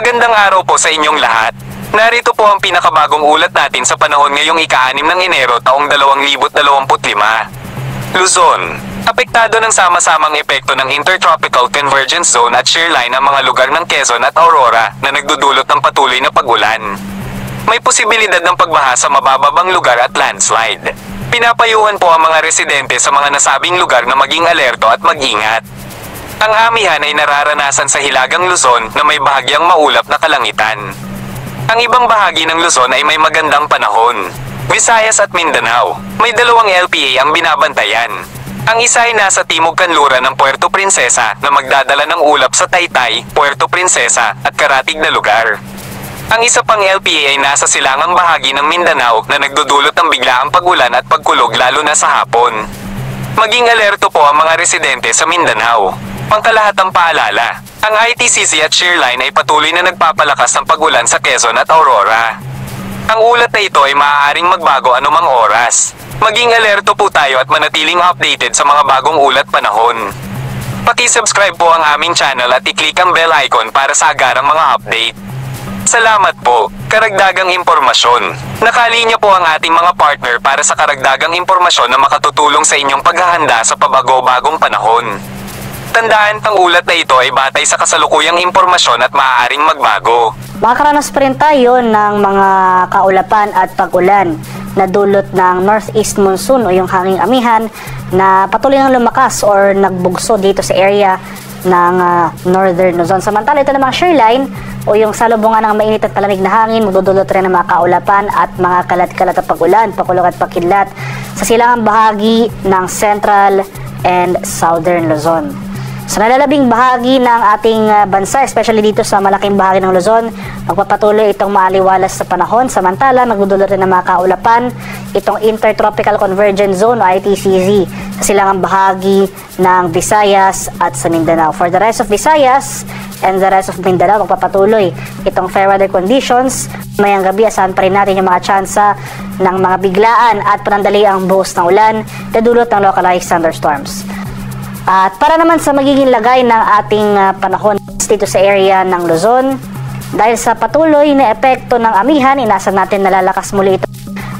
Magandang araw po sa inyong lahat. Narito po ang pinakabagong ulat natin sa panahon ngayong ika-6 ng Enero taong 2025. Luzon. Apektado ng sama-samang epekto ng Intertropical Convergence Zone at shear line ang mga lugar ng Quezon at Aurora na nagdudulot ng patuloy na pag-ulan. May posibilidad ng pagbaha sa mabababang lugar at landslide. Pinapayuhan po ang mga residente sa mga nasabing lugar na maging alerto at mag-ingat. Ang amihan ay nararanasan sa Hilagang Luzon na may bahagyang maulap na kalangitan. Ang ibang bahagi ng Luzon ay may magandang panahon. Visayas at Mindanao, may dalawang LPA ang binabantayan. Ang isa ay nasa timog kanluran ng Puerto Princesa na magdadala ng ulap sa Taytay, Puerto Princesa at karatig na lugar. Ang isa pang LPA ay nasa silangang bahagi ng Mindanao na nagdudulot ng biglaang pag-ulan at pagkulog lalo na sa hapon. Maging alerto po ang mga residente sa Mindanao. Pangkalahatang paalala, ang ITCZ at shearline ay patuloy na nagpapalakas ng pag-ulan sa Quezon at Aurora. Ang ulat na ito ay maaaring magbago anumang oras. Maging alerto po tayo at manatiling updated sa mga bagong ulat panahon. Paki-subscribe po ang aming channel at i-click ang bell icon para sa agarang mga update. Salamat po. Karagdagang impormasyon. Nakalinya po ang ating mga partner para sa karagdagang impormasyon na makatutulong sa inyong paghahanda sa pabago-bagong panahon. Tandaan, ang ulat na ito ay batay sa kasalukuyang impormasyon at maaaring magbago. Makakaranas pa rin tayo ng mga kaulapan at pag-ulan na dulot ng northeast monsoon o yung hanging amihan na patuloy ng lumakas or nagbugso dito sa area ng northern Luzon. Samantala ito namang shearline o yung salubungan ng mainit at palamig na hangin, magdudulot rin ng mga kaulapan at mga kalat-kalat at pag-ulan, pakulog at pakidlat sa silangang bahagi ng central and southern Luzon. Sa nalalabing bahagi ng ating bansa, especially dito sa malaking bahagi ng Luzon, magpapatuloy itong maaliwalas sa panahon. Samantala, magdudulot rin ng mga kaulapan itong Intertropical Convergence Zone o ITCZ sa silangang bahagi ng Visayas at sa Mindanao. For the rest of Visayas and the rest of Mindanao, magpapatuloy itong fair weather conditions. Mayang gabi, asahan pa rin natin yung mga tsansa ng mga biglaan at panandaliang buhos ng ulan na dulot ng localized thunderstorms. At para naman sa magiging lagay ng ating panahon dito sa area ng Luzon, dahil sa patuloy na epekto ng amihan, inaasahan natin nalalakas muli ito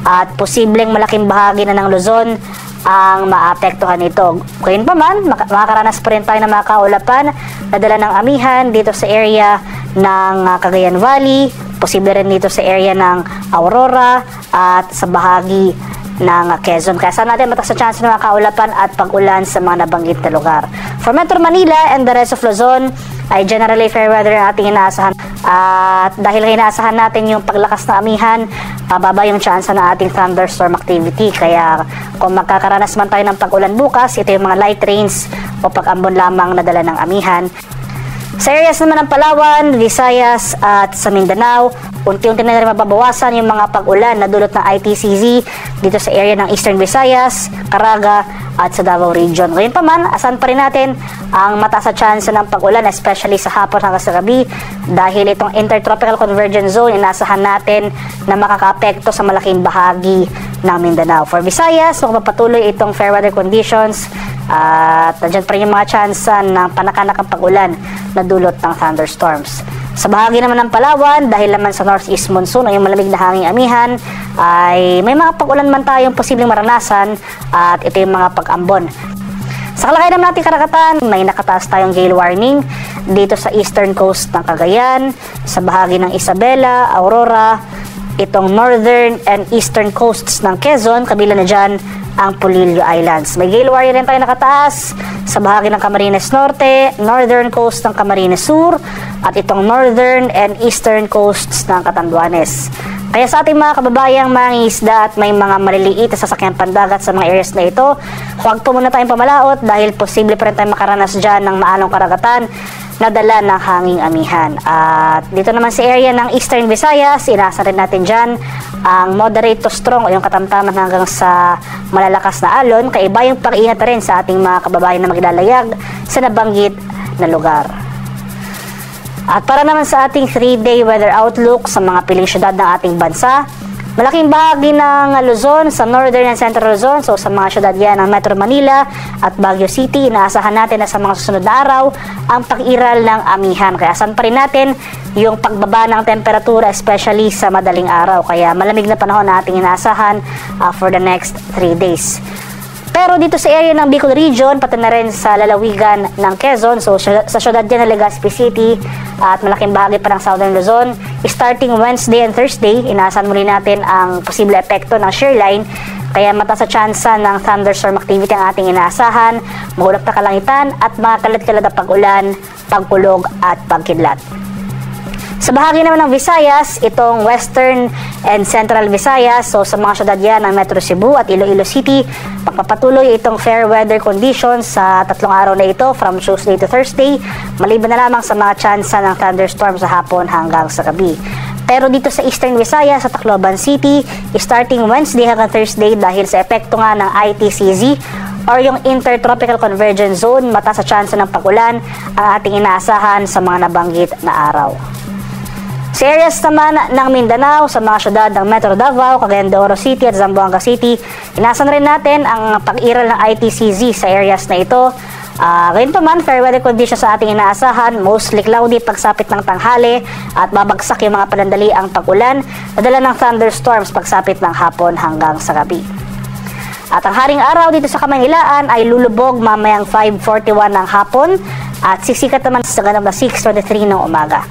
at posibleng malaking bahagi na ng Luzon ang maapektuhan nito. Gayun pa man, makakaranas pa rin tayo ng mga kaulapan na dala ng amihan dito sa area ng Cagayan Valley, posible rin dito sa area ng Aurora at sa bahagi ng Quezon. Kaya saan natin mataas sa chance ng mga kaulapan at pag-ulan sa mga nabanggit na lugar. For Metro Manila and the rest of Luzon, ay generally fair weather ang ating inaasahan. At dahil inaasahan natin yung paglakas na amihan, pababa yung chance na ating thunderstorm activity. Kaya kung magkakaranas man tayo ng pag-ulan bukas, ito yung mga light rains o pag-ambon lamang na dala ng amihan. Sa areas naman ng Palawan, Visayas at sa Mindanao, unti-unti na rin mababawasan yung mga pag-ulan na dulot ng ITCZ dito sa area ng Eastern Visayas, Caraga at sa Davao Region. Ngayon pa man, asan pa rin natin ang mataas na chance ng pag-ulan, especially sa hapon hanggang sa gabi, dahil itong Intertropical Convergence Zone, inaasahan natin na makaka-apekto sa malaking bahagi ng Mindanao. For Visayas, magpapatuloy itong fair weather conditions at nandiyan pa rin yung mga chance ng panakanakang pag-ulan na dulot ng thunderstorms. Sa bahagi naman ng Palawan, dahil naman sa northeast monsoon o yung malamig na hanging amihan, ay may mga pag-ulan man tayong posibleng maranasan at ito yung mga pag-ambon. Sa kalagayan naman natin karagatan, may nakataas tayong gale warning dito sa eastern coast ng Cagayan, sa bahagi ng Isabela, Aurora, itong northern and eastern coasts ng Quezon, kabila na dyan ang Polillo Islands. May gale warning rin tayo nakataas sa bahagi ng Camarines Norte, northern coast ng Camarines Sur, at itong northern and eastern coasts ng Catanduanes. Kaya sa ating mga kababayang mangingisda at may mga maliliit na sasakyang pandagat sa mga areas na ito, huwag po muna tayong pamalaot dahil posible pa rin tayong makaranas dyan ng maalong karagatan na dala ng hanging amihan. At dito naman sa area ng Eastern Visayas, inaasahan rin natin dyan ang moderate to strong o yung katamtaman hanggang sa malalakas na alon, kaiba yung pag-iingat rin sa ating mga kababayan na maglalayag sa nabanggit na lugar. At para naman sa ating 3-day weather outlook sa mga piling syudad ng ating bansa, Malaking bahagi ng Luzon sa Northern and Central Luzon, so sa mga syudad yan ng Metro Manila at Baguio City, inaasahan natin na sa mga susunod na araw ang pag-iral ng amihan. Kaya asan pa rin natin yung pagbaba ng temperatura, especially sa madaling araw. Kaya malamig na panahon na ating inaasahan for the next 3 days. Pero dito sa area ng Bicol Region, pati na rin sa lalawigan ng Quezon, so sa syudad din ng Legazpi City at malaking bahagi pa ng Southern Luzon, starting Wednesday and Thursday, inaasahan muli natin ang posible epekto ng shear line. Kaya mataas sa tsansa ng thunderstorm activity ang ating inaasahan, maulap na kalangitan at mga kalat-kalat na pag-ulan, pagkulog at pagkidlat. Sa bahagi naman ng Visayas, itong Western and Central Visayas, so sa mga syudad yan ng Metro Cebu at Iloilo City, pagpapatuloy itong fair weather conditions sa 3 araw na ito from Tuesday to Thursday, maliban na lamang sa mga tsansa ng thunderstorm sa hapon hanggang sa gabi. Pero dito sa Eastern Visayas, sa Tacloban City, starting Wednesday hanggang Thursday dahil sa epekto nga ng ITCZ or yung Intertropical Convergence Zone, mataas sa tsansa ng pag-ulan ang ating inaasahan sa mga nabanggit na araw. Sa areas naman ng Mindanao, sa mga syudad ng Metro Davao, Cagayan de Oro City at Zamboanga City, inasan rin natin ang pag-iral ng ITCZ sa areas na ito. Ngayon pa man, fair weather conditions sa ating inaasahan, mostly cloudy pagsapit ng tanghali at babagsak yung mga panandali ang pag-ulan, nadala ng thunderstorms pagsapit ng hapon hanggang sa gabi. At ang haring araw dito sa Kamaynilaan ay lulubog mamayang 5:41 ng hapon at sisikat naman sa ganap na 6:23 ng umaga.